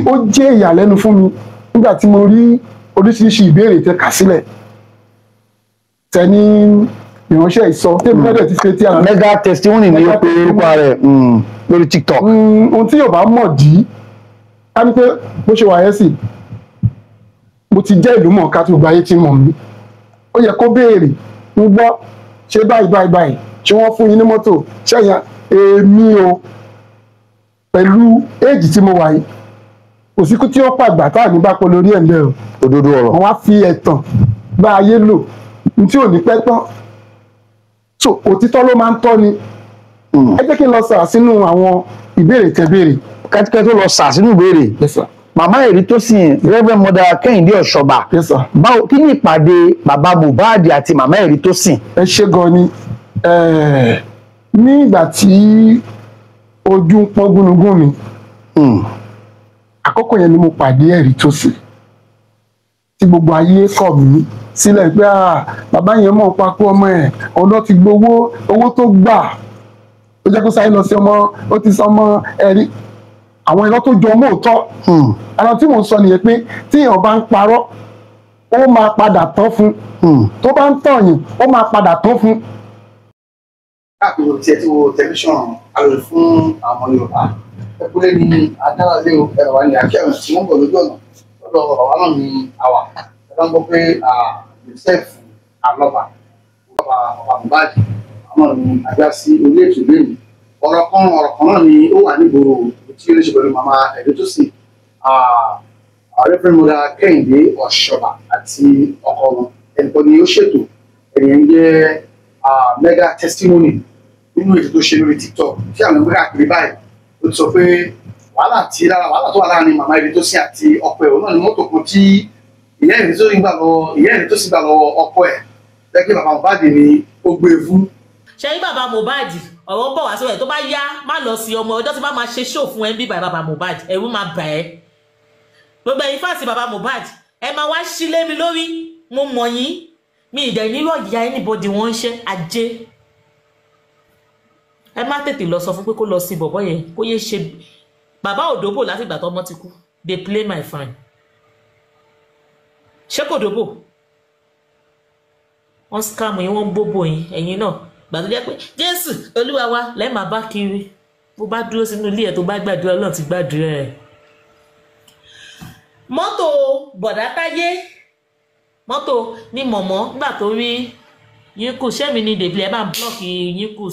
torí ó jẹ́ ìyàlẹ́nu fún mi nígbà tí mo rí oríṣiríṣi ìbéèrè tẹ́ kà sílẹ̀ tẹ́ni ìránṣẹ́ ìsọ tẹ́mi fẹ́ẹ́ ti ṣe tí a. mega testimony ni ó pé nípa rẹ̀ lórí TikTok. ohun tí yóò bá mọ̀ dí ká ní pé bó ṣe wà yẹn sì mo ti jẹ́ ìlú mọ̀ọ́ká tó gba ayé tí mọ̀ mí ó yẹ kó béèrè ń gbọ́ ṣé báyìí ṣé wọ́n fún yín ní mọ́tò ṣẹ́yìn èmi o pẹ̀lú éèjì tí mo wà yìí kò sí kú tí ó pàgbà tá à ní bá pọ̀ lórí ẹ̀ ńlẹ̀ o. òdodo ọ̀rọ̀. wọ́n á fi ẹ̀tàn bá ayé lò ní tí ò ní pẹ́ tán so òtítọ́ ló máa ń tọ́ ni. ẹ jẹ́ kí n lọ sà sínú àwọn ìbéèrè tẹ́ béèrè. kẹ́tíkẹ́ tó lọ sà sínú ìbéèrè. Yes, sir. Màmá Ẹ̀rìtósìn Reverend Mother Kẹ́hìndé Ọ̀ṣọ́bà. Yes, sir. Báwo kí ni ìpàdé bàbá Mohbad àti màmá Ẹ̀rìtósìn? Ẹ ṣé gan ni ní ìgbà tí ojú ń pọ́n gúnugún mi àkókò yẹn ni mo pàdé Ẹ̀rìtósìn tí gbogbo ayé kọ̀ mí sílẹ̀ pé bàbá yẹn mọ̀ papò ọmọ ẹ̀ ọ̀dọ́ ti gbowó owó tó gbà ó jẹ́ kó sáré lọ sí ọmọ ó ti sọ ọmọ ẹ̀rí àwọn irọ́ tó jọ mọ́ òótọ́ ara tí mò ń sọ nìyẹn pé tí èèyàn bá ń parọ́ ó máa padà tán fún tó bá ń tọ̀yìn ó máa padà tán fún. káàkiri tí ẹ ti wo tẹlifíṣàn àròyìn fún àwọn Yorùbá ẹkúlé ní adáralé ẹ̀rọ wa ní akẹ́rù tí wọ́n bọ̀ lójú ọ̀nà lọ́dọ̀ bàbá náà ní àwà ẹ bá ń gbọ́ pé Joseph alọ́ba bàbá Mohbad àwọn ní àgbà sí orí ètò lẹ́nu ọ̀rọ̀ kan náà ni ó wà nígboro tí ó lè ṣe pẹ̀lú màmá Ẹ̀rìtósìn Reverend Mother Kẹ́hìndé Ọ̀ṣọ́bà àti ọkọ wọn ẹnìkan ni ó ṣètò ẹ̀yẹn jẹ́ mega testimony nínú ètò tó ṣe lórí TikTok tí àwọn ẹgbẹ́ àkìrí báyìí ó ti sọ pé wàhálà tó wà láàrin màmá Ẹ̀rìtósìn àti ọkọ ẹ̀ náà ni mọ́tò kan tí ìyá Ẹ̀rìtósìn gbà lọ́wọ́ ọkọ ẹ̀ lẹ́gbẹ́ bàbá Mohbad ni ó gbé e fún. ṣe ní bàbá Mohbad ọ̀rọ̀ bọ̀ wá sórí ẹ̀ tó bá yá má lọ sí ọmọ ọjọ́ tí bá máa ṣe ṣó fún ẹ bí bàbá Mohbad ẹ̀rù máa bà ẹ́ gbogbo ẹ̀yin fáàsì bàbá Mohbad ẹ máa wá sílé mi lórí mo mọ̀ yín mi ìdẹ̀ nílò ìyá anybody wọ́n ń ṣe ajé ẹ má tètè lọ sọ fún pé kó lọ sí bọ̀bọ̀ yẹn kó yé ṣe bàbá òdòbò láti ìgbà tó ọmọ ti kú they play my fine ṣé kò dòbò wọ́n scam yín wọ́n bóbò yín ẹ̀yin náà gbàtọ́ jẹ́ pé Jésù Olúwa wa lẹ́ẹ̀ máa bá kiri bó bá dúró sínú ilé ẹ̀ tó bá gbàdúrà Ọlọ́run ti gbàdúrà ẹ̀. mọ́tò bọ̀dá Táyé mọ́tò ní mọ̀mọ́ nígbà tó rí yínkù sẹ́mi ní dèbí ẹ bá ń blọ́ọ̀kì yínkù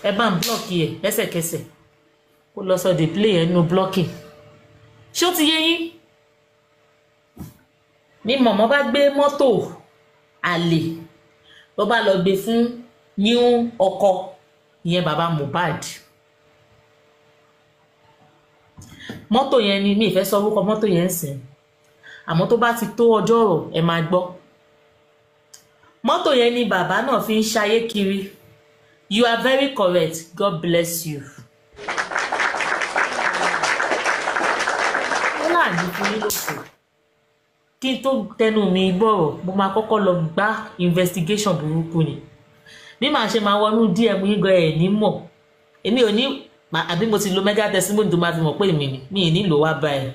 ẹ bá ń blọ́ọ̀kì ẹ̀ lẹ́sẹ̀kẹsẹ̀ kó lọ sọ dèbí ẹ̀ nínú blọ́ọ̀kì ṣé ó ti yé yín ní mọ̀mọ́ bá gbé mọ́tò àlè ló bá lọ gbé fún yín ọkọ ìyẹn bàbá Mohbad mọ́tò yẹn ni mi ìfẹ́ sọ orúkọ mọ́tò yẹn ń sìn àmọ́ tó bá ti tó ọjọ́ ọ̀rọ̀ ẹ máa gbọ́ mọ́tò yẹn ni bàbá náà fi ń ṣayé kiri you are very correct God bless you. ó láàánú fún yín lóko kí n tó tẹnu mi gbọ́rọ̀ mo máa kọ́kọ́ lọ gbá investigation burúkú ni bí màá ṣe máa wọnú DM yín gan ẹ̀ ní mọ̀ èmi ò ní àbí mo ti lo mega testimony tó máa fi mọ̀ pé èmi ni mi ì nílò wá báyìí.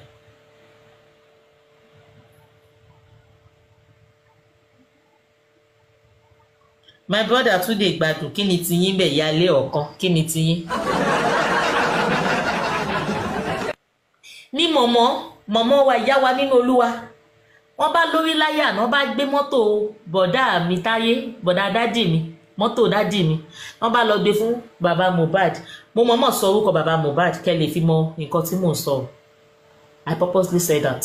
my brother Túndé Ìgbàdùn kí ni tiyín bẹ̀ yálé ọ̀kan kí ni tiyín. ní mọ̀mọ́ wa ìyá wa nínú Olúwa wọ́n bá lórí láyà náà bá gbé mọ́tò bọ̀dá mi Táyé bọ̀dá dádì mi mọ́tò dádì mi wọ́n bá lọ gbé fún bàbá Mohbad mo mọ̀mọ́ sọ orúkọ bàbá Mohbad kẹ́ lè fi mọ nǹkan tí mò ń sọ I purposely said that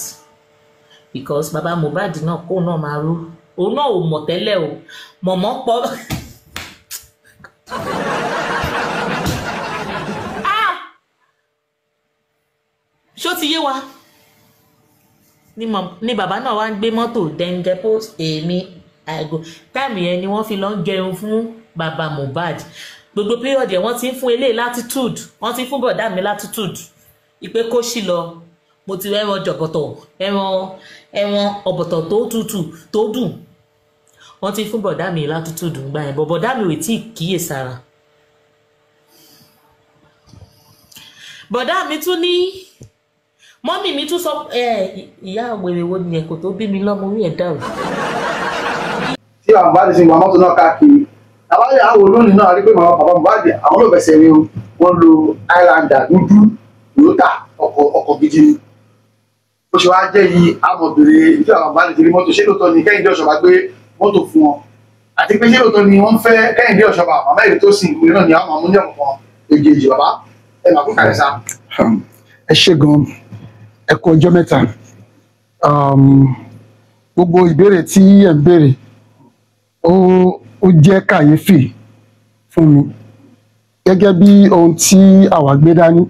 because bàbá Mohbad náà kó náà máa rú òun náà ò mọ̀ tẹ́lẹ̀ o mọ̀mọ́ pọ̀ ṣó ti yé wa ni bàbá náà wá ń gbé mọ́tò dẹ́ngẹ́ post èmi àgọ́ táìmù yẹn ni wọ́n fi lọ ń gẹrun fún bàbá Mohbad gbogbo period yẹn wọ́n ti ń fún eléyìí latitude wọ́n ti ń fún bọ̀dá mi latitude ìpè kó sì lọ mo ti ẹran jọ̀bọ̀tọ̀ ẹran ọ̀bọ̀tọ̀ tó tútù tó dùn wọ́n ti ń fún bọ̀dá mi latitude ń gbà yẹn bọ̀dá mi ò tí ì kíyèsára bọ̀dá mi tún ní mọ́mì mi tún sọ ìyá wèrè wo ni ẹ̀kọ́ tó bí mi lọ́mọ orí ẹ̀ dàrú. tí àwọn bá ti sin àwọn mọ́tò náà káàkiri àbáyé àwọn olóyìn náà rí pé màmá bàbá Mohbad àwọn ló fẹsẹ̀ ni wọ́n lo Highlander dúdú Toyota ọkọ̀ gidi ni ó ṣe wá jẹ́ yìí amọ̀bìnrin tí àwọn bá ti rí mọ́tò ṣé lóòótọ́ ni Kẹ́hìndé Ọ̀ṣọ́bà gbé mọ́tò fún wọn àti pé ṣé lóòótọ́ ni wọ́n fẹ́ Kẹ́hìndé Ọ̀ṣọ́bà màmá èdè tó sìn ìpínlẹ̀ náà ni àwọn àmúyẹ̀ kọ̀ọ̀kan èjèèjì bàbá ẹ̀ máa kú kàrẹ́ sá. ẹ ṣé gan ẹ kú ọjọ́ mẹ́ta gbogbo ìbéèrè tí ẹ ń béèrè ó jẹ́ kàyéfì fún mi gẹ́gẹ́ bí ohun tí àwa gbé dání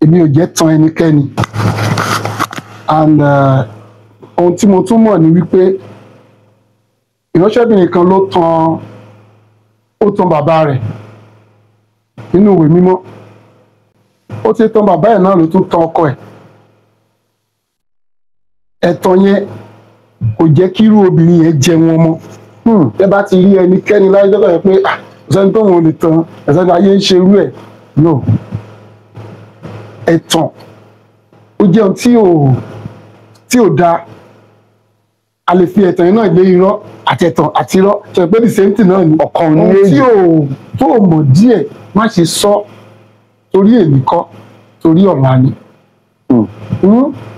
èmi ò jẹ́ tan ẹnikẹ́ni and ohun tí mo tún mọ̀ ni wípé ìránṣẹ́bìnrin kan ló tan bàbá rẹ̀ nínú ìwé mímọ́ ó ti tan bàbá ẹ̀ náà ló tún tan ọkọ ẹ̀ ẹ̀tàn yẹn kò jẹ́ kí irú obìnrin yẹn jẹun ọmọ tẹ́ bá ti rí ẹnikẹ́ni láyé dọ́gba yẹn pé ọ̀sẹ́ni tó wọn ò lè tan ẹ̀sẹ̀ ayé ń ṣe irú ẹ̀ no ẹ̀tàn ó jẹ́ ohun tí ò dáa a lè fi ẹ̀tàn yẹn náà lé irọ́ àti ẹ̀tàn àti irọ́ ṣe pé the same thing náà ni ọ̀kan ní ohun èyí tó o mọ̀ díẹ̀ má ṣe sọ torí èmi kọ́ torí ọ̀la ni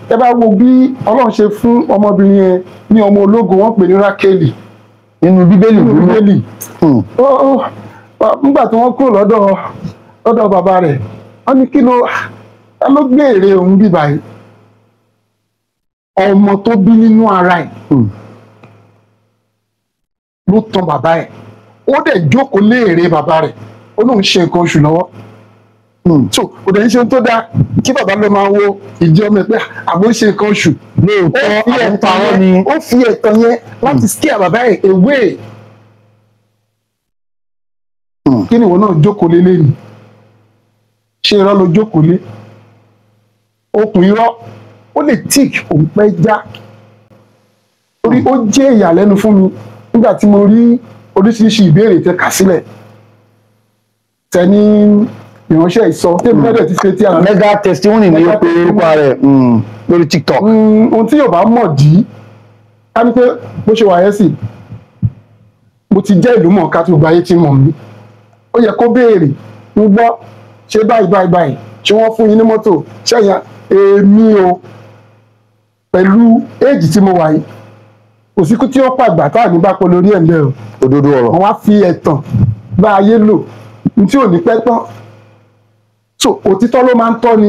ẹ bá wo bí Ọlọ́run ṣe fún ọmọbìnrin yẹn ní ọmọ ológo wọ́n pè ní Rákélì nínú bíbélì nígbà tí wọ́n kúrò lọ́dọ̀ bàbá rẹ̀ wọ́n ní kí ló gbé èrè òun bí báyìí ọmọ tó bí nínú ara ẹ̀ ló tan bàbá ẹ̀ ó dẹ̀ jókòó lé èrè bàbá rẹ̀ ó lóun ṣe nǹkan oṣù lọ́wọ́ so kò dẹ̀ ń ṣe tó dáa kí bàbá lọ máa wo ìdí ọmọ ẹ̀ pé àbó ṣe nǹkan oṣù ó fi ẹ̀tàn yẹn láti scare bàbá ẹ̀ away kí ni ìwọ náà jókòó lé lẹ́nu ṣé irọ́ ló jókòó lé okùn irọ́ ó lè tíì òun pẹ́ já torí ó jẹ́ ìyàlẹ́nu fún mi nígbà tí mo rí oríṣiríṣi ìbéèrè tẹ́ kà sílẹ̀ tẹ́ ní ìránṣẹ́ ìsọ tẹ́mi lọ́dẹ̀ ti ṣe tí a. mega testimony ni ó pe nípa rẹ̀ lórí TikTok. ohun tí yóò bá mọ̀ dí ká ní pé bó ṣe wà yẹn sì mo ti jẹ́ ìlú mọ̀ọ́ká tí gbogbo ayé ti mọ̀ mí ó yẹ kó béèrè ń gbọ́ ṣé báyìí ṣé wọ́n fún yín ní mọ́tò ṣẹ́yìn èmi o pẹ̀lú éèjì tí mo wà yìí kò sí kú tí ó pàgbà tá à ní bá pọ̀ lórí ẹ̀ ńlẹ̀ o òdodo ọ̀rọ̀ wọ́n wá fi ẹ̀tàn bá ayé lò ní tí ò ní pẹ́ tán so òtítọ́ ló máa ń tọ́ ni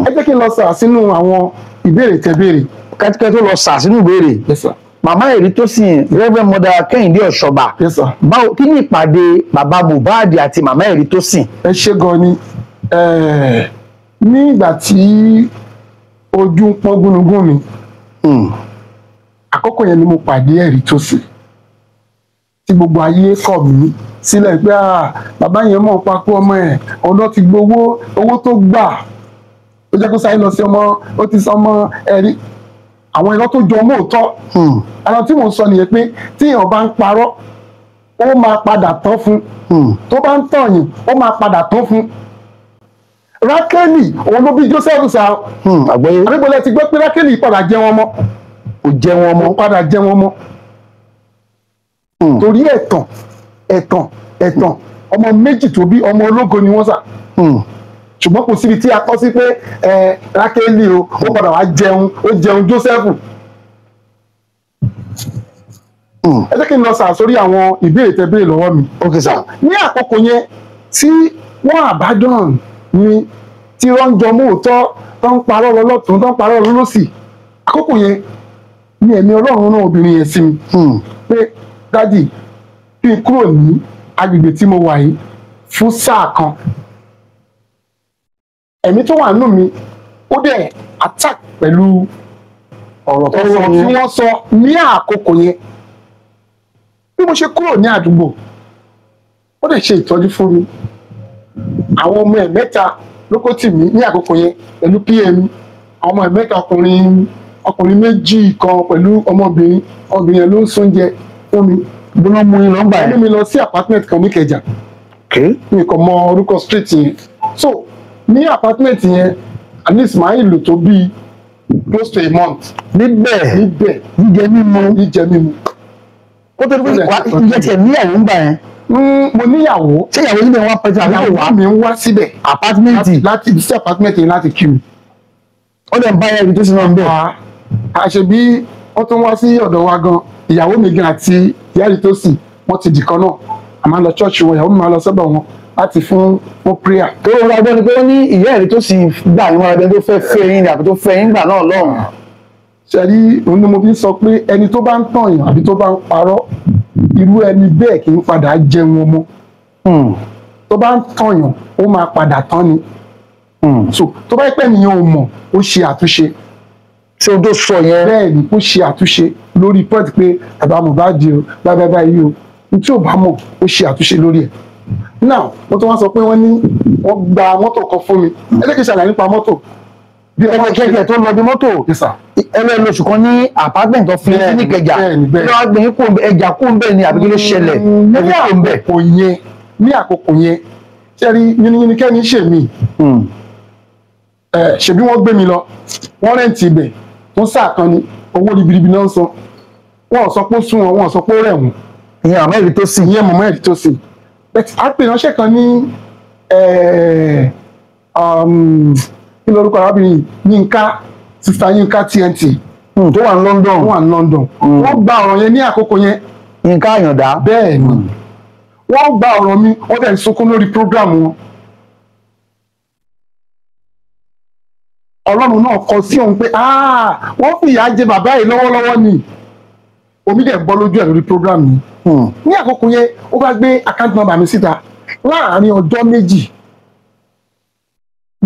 ẹ jẹ́ kí n lọ sà sínú àwọn ìbéèrè tẹ́béèrè kẹ́tíkẹ́ tó lọ sà sínú ìbéèrè yes sir màmá èrí tó sìn Reverend Mother Kẹ́hìndé Ọ̀ṣọ́bà yes sir báwo kí ni ìpàdé bàbá Mohbad àti màmá èrí tó sìn. ẹ ṣé gan ni ní ìgbà tí ojú ń pọ́n gúnugún mi àkókò yẹn ni mo pàdé ẹ̀rí tó sìn tí gbogbo ayé kọ̀ mí sílẹ̀ pé bàbá yẹn mọ̀ papò ọmọ ẹ̀ ọ̀dọ́ ti gbowó owó tó gbà ó jẹ́ kó sáré lọ sí ọmọ ó ti sọ ọmọ ẹ̀rí àwọn irọ́ tó jọ mọ́ òótọ́ ara tí mò ń sọ nìyẹn pé tí èèyàn bá ń parọ́ ó máa padà tán fún tó bá ń tọ̀yìn ó máa padà tán fún Rákélì òun ló bí Joseph sá àgbẹ̀yẹ àbíbọ̀lẹ̀ ti gbọ́ pé Rákélì padà jẹ wọn mọ́ kò jẹ wọn mọ́ ó padà jẹ wọn mọ́ torí ẹ̀tàn ọmọ méjì tó bí ọmọ ológo ni wọ́n sà ṣùgbọ́n kò síbi tí a kọ́ sí pé Rákélì o ó padà wá jẹun ó jẹun Joseph ẹ jẹ́ kí n lọ sà sórí àwọn ìbéèrè tẹ́ béèrè lọ́wọ́ mi. ok sir. ní àkókò yẹn tí wọ́n àbádọ́n ni tí wọ́n ń jọ mú òótọ́ tó ń parọ́ lọ́lọ́tún tó ń parọ́ lọ́lọ́sì àkókò yẹn ni ẹ̀mí Ọlọ́run náà obìnrin yẹn sí mi pé dádì kí n kúrò ní agbègbè tí mo wà yìí fún sáà kan ẹ̀mí tó wà nínú mi ó dẹ̀ attack pẹ̀lú ọ̀rọ̀ tí wọ́n sọ ní àkókò yẹn bí mo ṣe kúrò ní àdúgbò ó dẹ̀ ṣe ìtọ́jú fún mi àwọn ọmọ ẹ̀ mẹ́ta ló kó tì mí ní àkókò yẹn pẹ̀lú pm àwọn ọmọ ẹ̀ mẹ́ta ọkùnrin méjì kan pẹ̀lú ọmọbìnrin yẹn ló ń sóúnjẹ fún mi gbọ́dọ̀ mú yín nọ́mbà yẹn. mi lọ sí apartment kan ní Ìkẹjà mi kò mọ orúkọ street yẹn so ní apartment yẹn at least máa ń lò tó bíi close to a month níbẹ̀ jíjẹ mímu. kó tó dé pé ìjẹ tiẹ̀ níyàwó ń gbà yẹn. mo níyàwó. ṣé ìyàwó yìí ni wọ́n pẹ̀tẹ́ àbí kò wá? mi ń wá síbẹ̀. apátímẹ́ǹtì. láti ibi sí apátímẹ́ǹtì yẹn láti kí mi. ó dẹ̀ ń bá ẹrù tó sì náà ń bẹ̀. àṣebí wọ́n tún wá sí ọ̀dọ̀ wa gan ìyàwó mi gan àti ìyá rẹ̀ tó sì wọ́n ti dìkan náà a máa lọ ṣọ́ọ̀ṣì wọn ìyàwó mi máa lọ sọ́dọ̀ wọn láti fún prayer. tó ń ra ọgbọ́n ni pé ó ní ìyá rẹ̀ tó sì gbà ní wọn ẹgbẹ́ tó fẹ́ fẹ́ yín ni àbí tó fẹ́ yín gbà náà lọ́hùn. ṣẹ́rí òun ni mo fi sọ pé ẹni tó bá ń tàn yàn àbí tó bá ń parọ́ irú ẹni bẹ́ẹ̀ kì í padà jẹun ọmọ. tó bá ń tàn yàn ó máa padà tán ni. so tó bá pẹ́ nìyẹn ò mọ̀ ó ṣe àtúnṣe. tí o tó sọ yẹn. bẹ́ẹ̀ ni ó ṣe àtúnṣe lórí pọ́ọ̀tì pé bàbá Mohbad o bábábá yìí o ní tí ò bá mọ̀ ó ṣe àtúnṣe lórí ẹ̀. now wọ́n tún wá sọ pé wọ́n ní wọ́n gba mọ́tò kan fún mi ẹ jẹ́ kí n ṣàlàyé nípa mọ́tò. bí ọmọ ìkẹ́kẹ́ tó lọ bí mọ́tò ẹlẹ́ lóṣù kan ní apartment tó fi ní Ìkẹjà kí wọ́n gbé kó ẹja kó ń bẹ̀ ni àbí kí ló ṣẹlẹ̀ ní àkókò yẹn ṣẹ́rí yínníyínní kẹ́ni ṣèmí ṣèbí wọ́n gbé mi lọ wọ́n rẹ́ǹtì ibẹ̀ wọ́n sáà kan ní owó ribiribi náà ń san wọ́n sọ pé ó sún wọn wọ́n sọ pé ó rẹ̀ wọ́n. ìyẹn àmọ́ èrí tó sì. ìyẹn mọ̀mọ́ èrí tó sì. àpè ránṣẹ́ kan ní kí lórúkọ arábìnrin Yínká sista Yínká TNT tó wà ní London. wọ́n gba ọ̀rọ̀ yẹn ní àkókò yẹn. Yínká Àyàndá. bẹ́ẹ̀ ni wọ́n gba ọ̀rọ̀ mi wọ́n dẹ̀ sunkún lórí prógráàmù wọn. Ọlọ́run náà kọ sí òun pé wọ́n fìyà jẹ bàbá yìí lọ́wọ́lọ́wọ́ ni omi dẹ̀ bọ́ lójú ẹ̀ lórí prógráàmù yìí. ní àkókò yẹn ó bá gbé account number mi síta láàárín ọjọ́ méjì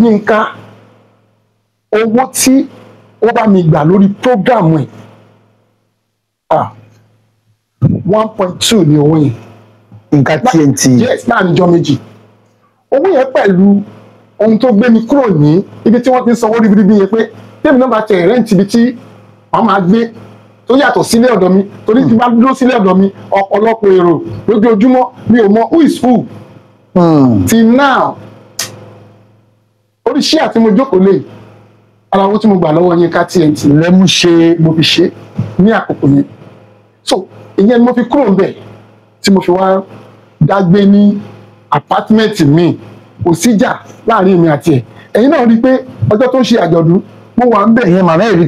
Yínká owó tí ó bá mi gbà lórí prógráàmù ẹ̀ 1.2 ni owó yẹn. Yínká TNT. yes láàárín ọjọ́ méjì owó yẹn pẹ̀lú ohun tó gbé mi kúrò ní ibi tí wọ́n ti ń sanwó ribiribi yẹn pé tèmi náà bá tẹ rẹ́ǹtì ibi tí wọ́n máa gbé tó yàtọ̀ sílé ọ̀dọ̀ mi torí tí bá dúró sílé ọ̀dọ̀ mi ọ̀pọ̀lọpọ̀ èrò lójoojúmọ́ mi ò mọ who is who. till now orí ṣíà tí mo jókòó lé ara owó tí mo gbà lọ́wọ́ Yínká TNT lẹ́mú ṣe mo fi ṣe ní àkókò yẹn so ìyẹn ni mo fi kúrò ńbẹ̀ tí mo fi wá dágbé ní apátímẹ́ǹtì mi kò síjà láàrin èmi àti ẹ̀ ẹ̀yin náà rí i pé ọjọ́ tó ń ṣe àjọ̀dún mo wà ń bẹ̀. ìyẹn màmá èrí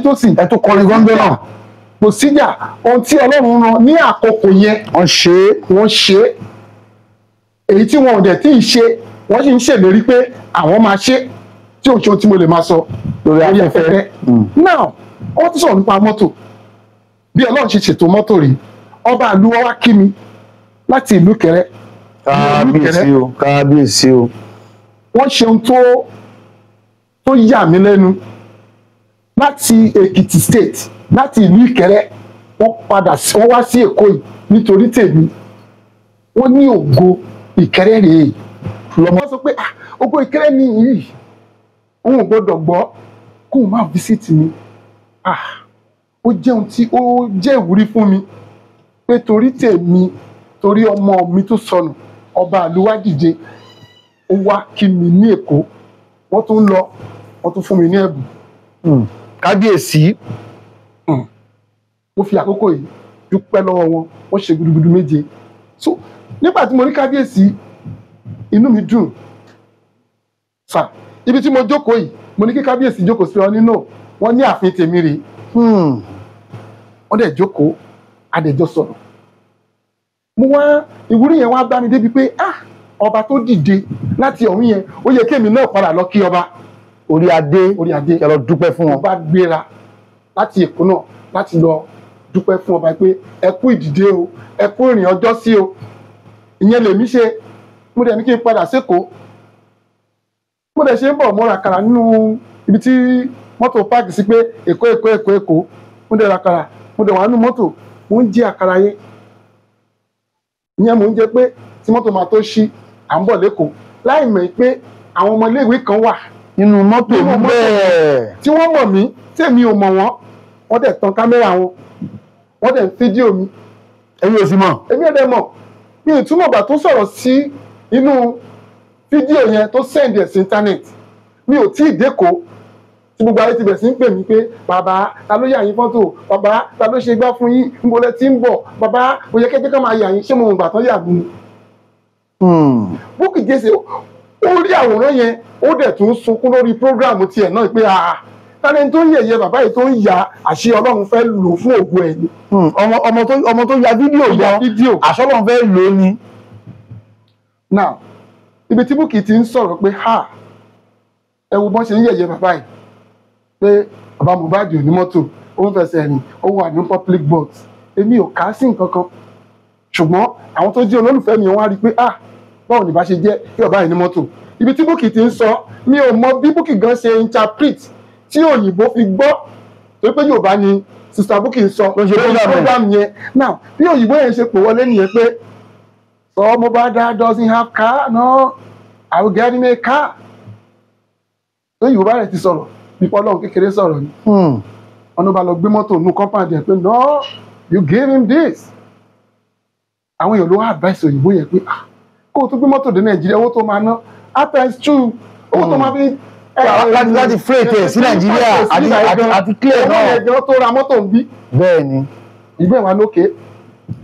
tó sì ẹ tó kọrin gọ́ńdọ́ náà. kò síjà ohun tí Ọlọ́run rán ní àkókò yẹn wọ́n ṣe èyí tí wọn ò dẹ̀ tí ì ṣe wọ́n sì ń ṣèlérí pé àwọn máa ṣe tí òun ṣe ohun tí mo lè máa sọ lórí afẹ́fẹ́. now wọ́n ti sọ̀rọ̀ nípa mọ́tò bí Ọlọ́run ṣe ṣètò mọ́tò rèé ọba àlùwọ́ wá kí mi láti ìlú Ìkẹrẹ́. kábíyèsí o. wọ́n ṣe ohun tó yà mí lẹ́nu láti Èkìtì state láti ìlú Ìkẹrẹ́ wọ́n wá sí Èkó yìí nítorí tèmi wọ́n ní ògo Ìkẹrẹ́ rèé lọ́mọ sọ pé ògo Ìkẹrẹ́ ni yìí òun ò gbọ́dọ̀ gbọ́ kóun má visit mi ó jẹ́ ohun tí ó jẹ́ ìwúrí fún mi pé torí tèmi torí ọmọ mi tó sọnù ọba àlùwá dìde ó wá kí mi ní Èkó wọ́n tún lọ wọ́n tún fún mi ní ẹ̀bùn. kábíyèsí. mo fi àkókò yìí dúpẹ́ lọ́wọ́ wọn wọ́n ṣe gudugudu méje so nígbà tí mo rí kábíyèsí inú mi dùn sà ibi tí mo jókòó yìí mo ní kí kábíyèsí jókòó sí ọ nínú wọn ní ààfin tèmi rè wọ́n dẹ̀ jókòó adẹ̀jọ́ sọ̀rọ̀ mo wá ìwúrí yẹn wá bá mi débi pé ọba tó dìde láti ọ̀hún yẹn ó yẹ kémi náà padà lọ kí ọba orí adé ẹ lọ dúpẹ́ fún wọn. ọba gbéra láti Èkó náà láti lọ dúpẹ́ fún ọba pé ẹ kú ìdìde o ẹ kú ìrìn ọjọ́ sí o ìyẹn lèmi ṣe mo dẹ̀ ní kí n padà sékòó mo dẹ̀ ṣe ń bọ̀ mo ra àkàrà nínú ibi tí mọ́tò páàkì sí pé Èkó mo dẹ̀ ra àkàrà mo dẹ̀ wà nínú mọ́tò mo ń jẹ àkàrà yẹn ìyẹn mo ń jẹ pé tí mọ́tò máa tó ṣí à ń bọ̀ lẹ́kọ̀ọ́ láì mọ̀ pé àwọn ọmọ iléèwé kan wà nínú mọ́tò bẹ́ẹ̀ tí wọ́n mọ̀ mí tèmi ò mọ̀ wọ́n dẹ̀ tan kámẹ́rà wọn wọ́n dẹ̀ ń fídíò mi. ẹ̀yin ò sì mọ̀. èmi ò dẹ̀ mọ̀ mi ò túmọ̀ gbà tó sọ̀rọ̀ sí inú fídíò yẹn tó send ẹ̀ sí internet mi ò tí ì dẹ́kọ̀ọ́ tí gbogbo ayé ti bẹ̀rẹ̀ sí ń pè mí pé bàbá ta ló yà yín fọ́tò, bàbá ta ló ṣe gbá fún yín, níbo lẹ ti ń bọ̀, bàbá kò yẹ kẹ́kẹ́ ká máa yà yín, ṣé mo mọ̀ gbà tán yà mí. Bukky Jesse ó rí àwòrán yẹn ó dẹ̀ tún sunkún lórí prógráàmù tiẹ̀ náà pé tálẹ́ni tó ń yẹ̀yẹ́ bàbá yìí tó ń yà àṣẹ Ọlọ́run fẹ́ lò fún ògo ẹ̀ ni. ọmọ tó ya fídíò àṣẹ Ọlọ́run fẹ́ lò ni. Now ibi tí Bukky ti ń sọ̀rọ̀ pé ẹ wo bọ́n ṣe ń yẹ̀yẹ́ bàbá yìí pé bàbá Mohbad ò ní mọ́tò ó ń fẹsẹ̀ rìn ó wà ní public bus èmi ò kà á sí nǹkan kan ṣùgbọ́n àwọn tó jẹ́ olólùfẹ́ mi wọ́n á rí i pé báwo ni bá ṣe jẹ́ kí bàbá yìí ní mọ́tò. Ibi tí Bukky ti ń sọ mi ò mọ bí Bukky gan ṣe interpret tí òyìnbó fi gbọ́ torí pé Yorùbá ni Sister Bukky ń sọ lórí program yẹn. Now bí òyìnbó yẹn ṣe pò wọlé nìyẹn pé Mohbad doesn't have car, no, I will get him a car. Lóyìn Yorùbá rẹ̀ ti sọ̀rọ̀ nípa Ọlọ́run kékeré sọ̀rọ̀ ni. Ọ̀nà bá lọ gbé mọ́tò nù compound yẹn pé no, you give him this. Àwọn èèyàn ló wá advice òyìnbó yẹn pé kó o tún gbé mọ́tò dé Nàìjíríà owó tó máa ná times 2 owó tó máa fi. láti freight ẹ̀ sí Nàìjíríà àti clear náà. Owó ẹ̀jẹ̀ tó ra mọ́tò ń bí. Bẹ́ẹ̀ni. Ìgbẹ́ wa lókè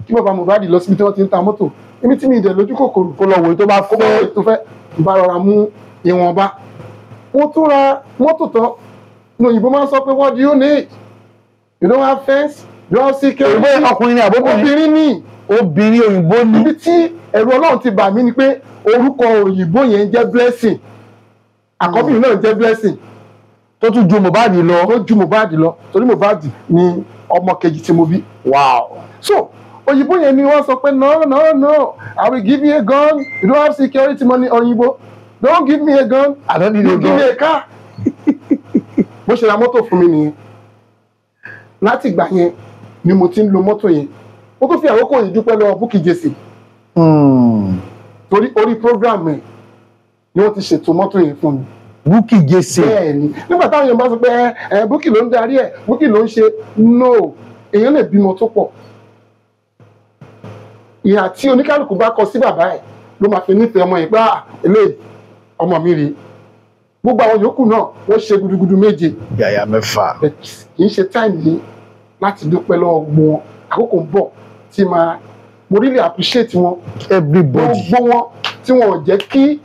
kí bàbá Mohbad lọ síbi tí wọ́n ti ń ta mọ́tò. Èmi tí mi ìdẹ̀ lójú kòkòrò kó lọ wòye tó bá fẹ́ bá rọra mú ìwọ̀nba. Wọ́n tún ra mọ́tò tán ní òyìnbó máa ń sọ pé what do you need? You don't have fence, you don't have security. Òyìnbó ọkùnrin ni àbóbìnrin? Obìnrin ni. Obìnrin òyìnbó ni. Ibi tí ẹ̀rù Ọlọ́run ti bà mí ni pé orúkọ òyìnbó yẹn jẹ́ blessing. Àkọ́bí náà jẹ́ blessing. Tó tún ju Mohbad lọ. Tó ju Mohbad lọ torí Mohbad ni ọmọ kejì tí mo bí. Wow. So òyìnbó yẹn ni wọ́n sọ pé no, I will give you a gun, you don't have security money òyìnbó. Don't give me a gun. I don't need a gun. Give me a car. Bó ṣe ra mọ́tò fún mi nìyẹn. Láti ìgbà yẹn ni mo ti ń lo mọ́tò yẹn. Ó tún fi àkókò yìí dúpẹ́ lọ́wọ́ Bukky Jesse. Torí orí program ẹ̀ ni wọ́n ti ṣètò mọ́tò yẹn fún mi. Bukky Jesse. Bẹ́ẹ̀ni. Nígbà táwọn èèyàn bá sọ pé Bukky ló ń darí ẹ̀, Bukky ló ń ṣe no. Èèyàn lè bímọ tó pọ̀. Ìhà tí oníkálùkù bá kọ sí bàbá ẹ̀ ló máa fi nífẹ̀ẹ́ ọmọ yẹn pé eléyìí ọmọ mi rèé. Gbogbo àwọn yòókù náà wọ́n ṣe gudugudu méje. Yàyà mẹ́fà. Kì í ṣe táìmù yìí láti dúpẹ́ lọ́wọ́ wọn. Àkókò ń bọ̀ tí mo really appreciate wọn. Everybody. Gbogbo wọn tí wọn ò jẹ́ kí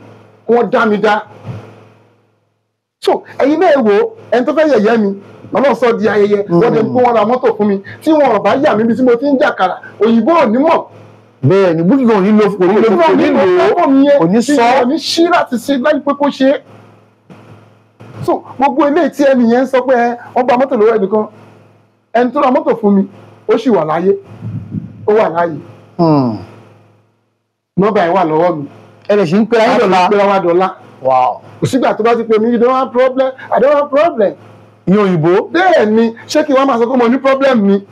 wọ́n dá mi dá. So ẹ̀yin náà wò ẹni tó fẹ́ yẹ̀yẹ́ mi Ọlọ́run sọ di ayẹyẹ wọ́n dẹ̀ kó wọn ra mọ́tò fún mi tí wọn ò bá yà mí bí tí mo ti ń jàkàrà òyìnbó ò ní mọ̀. Bẹ́ẹ̀ni Bukky náà ò ní lo kò ní sọ ò ní ṣí láti ṣe láì pé kó ṣe é. So gbogbo eléyìí tí ẹni yẹn ń sọ pé wọ́n gba mọ́tò lọ́wọ́ ẹnìkan ẹni tó ra mọ́tò fún mi ó sì wà láyé ó wà láyé. Nọ́mbà ẹ̀ wà lọ́wọ́ mi. Ẹ lè ṣe ń pera yín dọ̀la. A ti pera wa dọ̀la. Wow. Kò sígbà tó bá ti pè mí you don't have problem, I don't have problem. Ní òyìnbó. Bẹ́ẹ̀ ni ṣé kí wọ́n máa sọ pé mo ní problem mi?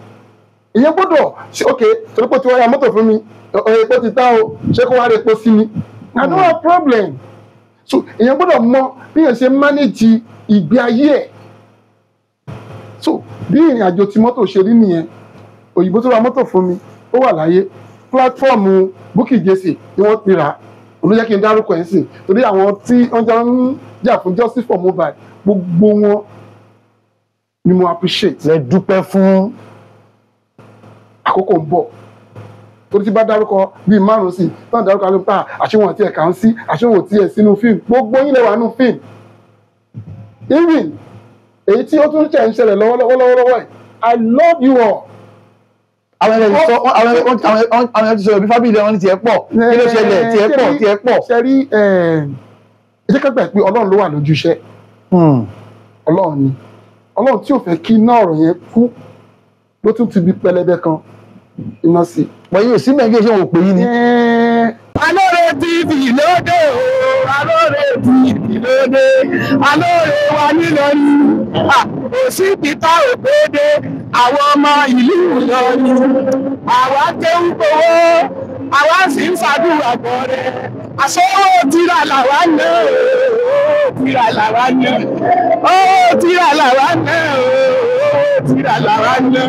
Ìyẹn gbọ́dọ̀ ṣe ok torí pé tí wọ́n ya mọ́tò fún mi epo ti tá o ṣé kó wá rí epo sí mi? I don't have problem. So ìyẹn gbọ́dọ̀ mọ bí yẹn ṣe manage ìgbé ayé ẹ̀. So bí ìrìn àjò tí mọ́tò ṣe rí nìyẹn òyìnbó tó ra mọ́tò fún mi ó wà láyé pílátífọ́ọ̀mù Bukky Jesse ni wọ́n ti rà olóyè kí n dárúkọ ẹ̀ sìn torí àwọn tí wọ́n jọ ń jà fún justice for Mohbad gbogbo wọn ni mo appreciate. Lẹ dúpẹ́ fún. Àkókò ń bọ̀ torí tí bá dárúkọ bíi márùn-ún sí náà dárúkọ ló ń pa àṣewọ̀n àti ẹ̀ka ń sí àṣewọ̀n tí ẹ̀ sínú fíìmù gbogbo yín lè wà nínú fíìmù. Even èyí tí ó tún tẹ̀ ń ṣẹlẹ̀ lọ́wọ́lọ́wọ́ ẹ̀ I love you all. Àwọn ẹ̀rọ ti sọ̀rọ̀ bí fábílì wọn ní tiẹ̀ pọ̀ kí ló ṣẹlẹ̀ tiẹ̀ pọ̀. Ṣe rí ẹ jẹ́ ká gbà pé Ọlọ́run ló wà lójú iṣẹ́. Ọlọ́run ni Ọlọ́run tí ò fẹ́ kí iná ọ̀rọ̀ yẹn kú ló tún ti bí pẹlẹbẹ kan iná sí. Wọ́n yóò sí mẹ́gẹ́ ṣé wọ́n pè yín ni. Alore TV lóde o, Alore TV lóde, Alore wa nílọrin, òsì pítà ògbóde, àwọn ọmọ ìlú Ìlọrin, àwa kéwú gbowó, àwa sì ń fàdúrà bọ̀rẹ̀, àsọwọ́ tìrà làwa náà o, tìrà làwa náà, ó tìrà làwa náà o, tìrà làwa náà.